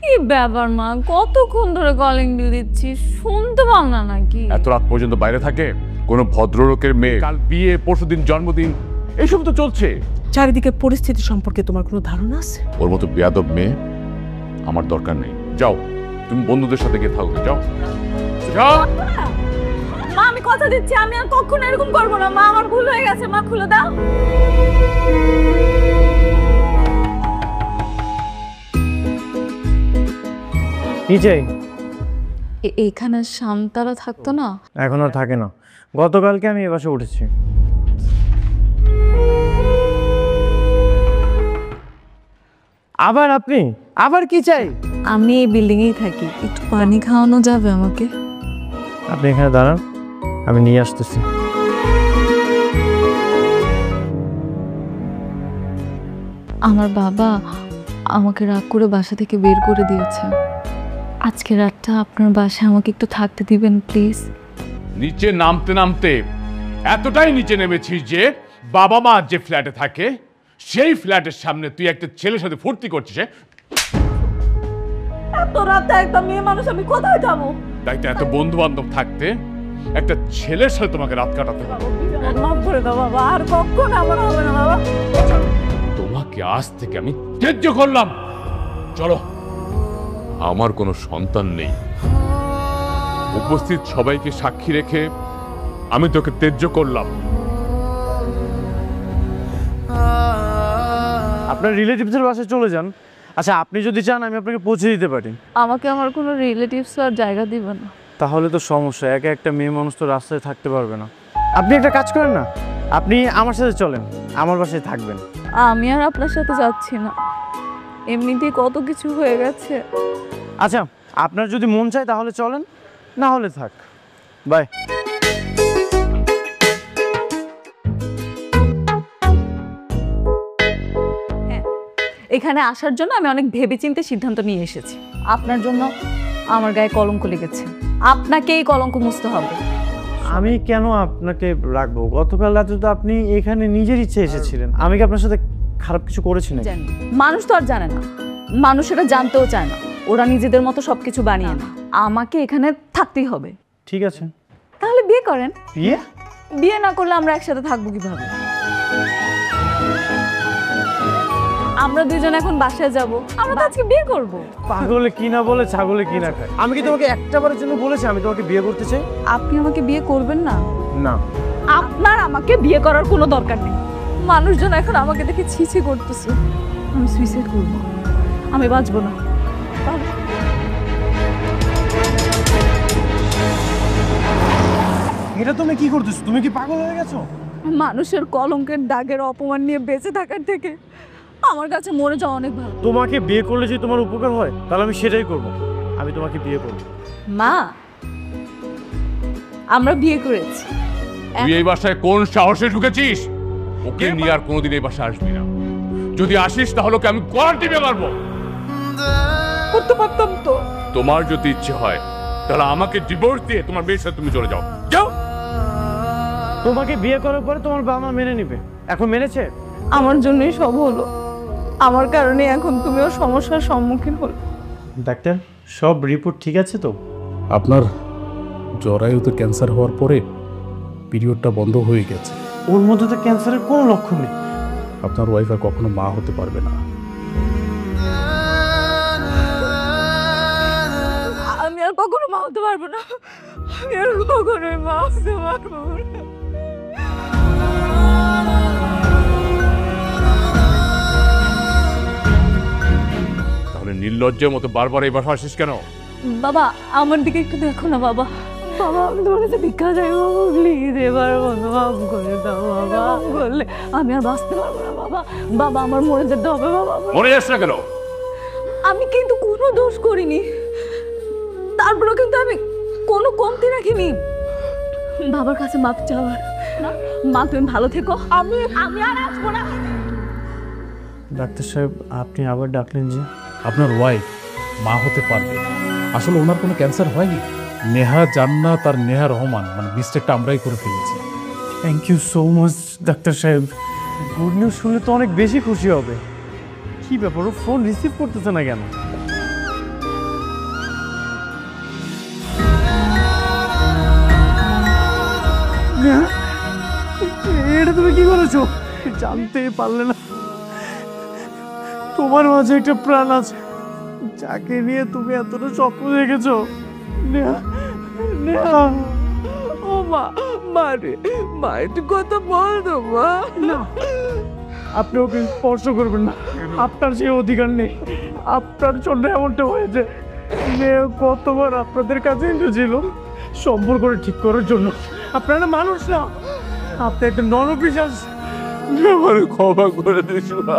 কি ব্যাপার মা, কতক্ষণ ধরে কলিং বেল দিচ্ছি, শুনতে পাও না নাকি? এত রাত পর্যন্ত বাইরে থাকে কোনো ভদ্রলোকের মেয়ে, কাল বিয়ে, পরশুদিন জন্মদিন, এসব তো চলছে। চারিদিকে পরিস্থিতি সম্পর্কে তোমার কোনো ধারণা আছে? ওর মতো বেয়াদব মেয়ে আমার দরকার নেই। যাও, তুমি বন্ধুদের সাথে গিয়ে থাকো। যাও যাও। মা আমি কথা দিচ্ছি, আমি আর কখনো এরকম করবো না মা, আমার ভুল হয়ে গেছে, মা খুলে দাও। নিচেই এইখানে শান্তারা থাকতো না? এখন আর থাকে না, গতকালকে আমি এ বাসে উঠেছি। আবার আপনি? আবার কি চাই? আমি এই বিল্ডিং এই থাকি, একটু পানি খাওয়ানো যাবে আমাকে? আপনি এখানে দাঁড়ান, আমি নিয়ে আসতেছি। আমার বাবা আমাকে রাগ করে বাসা থেকে বের করে দিয়েছে। আজকে রাতটা আপনার বাসায় আমাকে একটু থাকতে দিবেন প্লিজ? নিচে নামতে নামতে এতটাই নিচে নেমেছিস যে বাবা মা যে ফ্ল্যাটে থাকে সেই ফ্ল্যাটের সামনে তুই একটা ছেলের সাথে ফুর্তি করছিস। এত রাতে একটা মেয়ে মানুষ আমি কোথায় যাবো? তাই তো এত বন্ধু বান্ধব থাকতে একটা ছেলের সাথে তোমাকে রাত কাটাতে হবে। মাফ করে দাও বাবা, আর কখনো আমার হবে না বাবা। তোমাকে আজ থেকে আমি ত্যায্য করলাম। চলো, আমার কোনো সন্তান নেই, উপস্থিত সবাইকে সাক্ষী রেখে আমি তোকে ত্যায্য করলাম। আপনার রিলেটিভসের বাসায় চলে যান। আচ্ছা, আপনি যদি চান আমি আপনাকে পৌঁছে দিতে পারি। আমাকে আমার কোনো রিলেটিভস আর জায়গা দিবে না? তাহলে তো সমস্যা, একা একটা মেয়ে মানুষ তো রাস্তায় থাকতে পারবে না। আপনি একটা কাজ করেন না, আপনি আমার সাথে চলেন, আমার বাসায় থাকবেন। আমি আর আপনার সাথে যাচ্ছি না, এমনিতেই কত কিছু হয়ে গেছে। আচ্ছা, আপনার যদি মন চায় তাহলে চলেন, না হলে থাক। বাই। এখানে আসার জন্য আমি অনেক ভেবেচিন্তে সিদ্ধান্ত নিয়ে এসেছি। আপনার জন্য আমার গায়ে কলঙ্ক লেগেছে, আপনাকে এই কলঙ্ক মুছতে হবে। আমি কেন আপনাকে রাখবো? গতকাল রাতে তো আপনি এখানে নিজের ইচ্ছে এসেছিলেন, আমি কি আপনার সাথে খারাপ কিছু করেছি না? জানি, মানুষ তো আর জানে না, মানুষেরা জানতেও চায় না, ওরা নিজেদের মতো সবকিছু বানিয়ে নেয়। আমাকে এখানে থাকতেই হবে। ঠিক আছে, তাহলে বিয়ে করেন। বিয়ে? বিয়ে না করলে আমরা একসাথে থাকবো কিভাবে? আমরা দুজন এখন বাসায় যাব, আমরা তো আজকে বিয়ে করব। পাগলে কি না বলে ছাগলে কি না খায়। আমি কি তোমাকে একটাবারের জন্য বলেছি আমি তোমাকে বিয়ে করতে চাই? আপনি আমাকে বিয়ে করবেন না? না। আপনার আমাকে বিয়ে করার কোনো দরকার নেই। মানুষজন এখন আমাকে দেখে ছি ছি করতেছে। আমি সুইসাইড করব, আমি বাঁচবো না। এটা তুমি কি করতেছো? তুমি কি পাগল হয়ে গেছো? মানুষের কলঙ্কের দাগের অপমান নিয়ে বেঁচে থাকার থেকে আমার কাছে মরে যাওয়া অনেক ভালো। তোমাকে বিয়ে করলে যদি তোমার উপকার হয় তাহলে আমি সেটাই করব। আমি তোমাকে বিয়ে করব। মা, আমরা বিয়ে করেছি। তুই এই বাসায় কোন সাহসে ঢুকেছিস? ওকে নিয়ে আর কোনোদিন এই বাসায় আসবি না। যদি আসিস তাহলে ওকে আমি গলার টিপে মারবো। করতে পারতাম তো। তোমার যদি ইচ্ছে হয় তাহলে আমাকে ডিভোর্স দিয়ে তোমার মেয়ের সাথে তুমি চলে যাও। যাও। তোমাকে বিয়ে করার পরে তোমার বাবা মা মেনে নিবে, এখন মেনেছে? আমার জন্যই সব হলো, আমার কারণে এখন তুমিও সমস্যার সম্মুখীন হলো। ডাক্তার, সব রিপোর্ট ঠিক আছে তো? আপনার জরায়ুতে ক্যান্সার হওয়ার পরে পিরিয়ডটা বন্ধ হয়ে গেছে। ওর মধ্যে তো ক্যান্সারের কোনো লক্ষণ নেই। আপনার ওয়াইফ আর কখনো মা হতে পারবে না। আমি আর কখনো মা হতে পারবো না, আমি আর কখনোই মা হতে পারবো না। তাহলে নির্লজ্জের মতো বারবার এই বাসা আসিস কেন? বাবা আমার দিকে একটু দেখো না বাবা। বাবা আমি তোমার কাছে ভিক্ষা চাই বাবা, প্লিজ এবার বন্ধু মাফ করে দাও বাবা। মাফ করলে আমি আর বাঁচতে পারবো না বাবা। বাবা আমার মরে যেতে হবে বাবা। মরে যাস না কেন? আমি কিন্তু কোনো দোষ করিনি, তারপরেও কিন্তু আমি কোনো কমতি রাখিনি। বাবার কাছে মাপ চাওয়ার না। মা তুমি ভালো থেকো, আমি আর আসবো না। ডাক্তার সাহেব, আপনি আবার ডাকলেন যে? আপনার ওয়াইফ মা হতে পারবে। আসলে ওনার কোনো ক্যান্সার হয়নি। নেহা জান্নাত আর নেহা রহমান, মানে মিস্টেকটা আমরাই করে ফেলেছি। থ্যাংক ইউ সো মাচ ডাক্তার সাহেব। গুড নিউজ শুনলে তো অনেক বেশি খুশি হবে। কি ব্যাপার, ও ফোন রিসিভ করতেছে না কেন? নেহা, এটা তুমি কি করেছো? জানতে পারলে না তোমার মাঝে একটা প্রাণ আছে, যাকে নিয়ে তুমি এতটা স্বপ্ন দেখেছো। নেহা, নেহা, ও মা, মা রে, মা একটু কথা বল তো মা। না, আপনি ওকে স্পর্শ করবেন না, আপনার সেই অধিকার নেই। আপনার জন্য এমনটা হয়েছে। মেয়ে কতবার আপনাদের কাছে এসেছিল সম্পর্কটা ঠিক করার জন্য। আপনারা মানুষ না, আপনি একটা নরপিশাচ। আমার ক্ষমা করে দিস মা।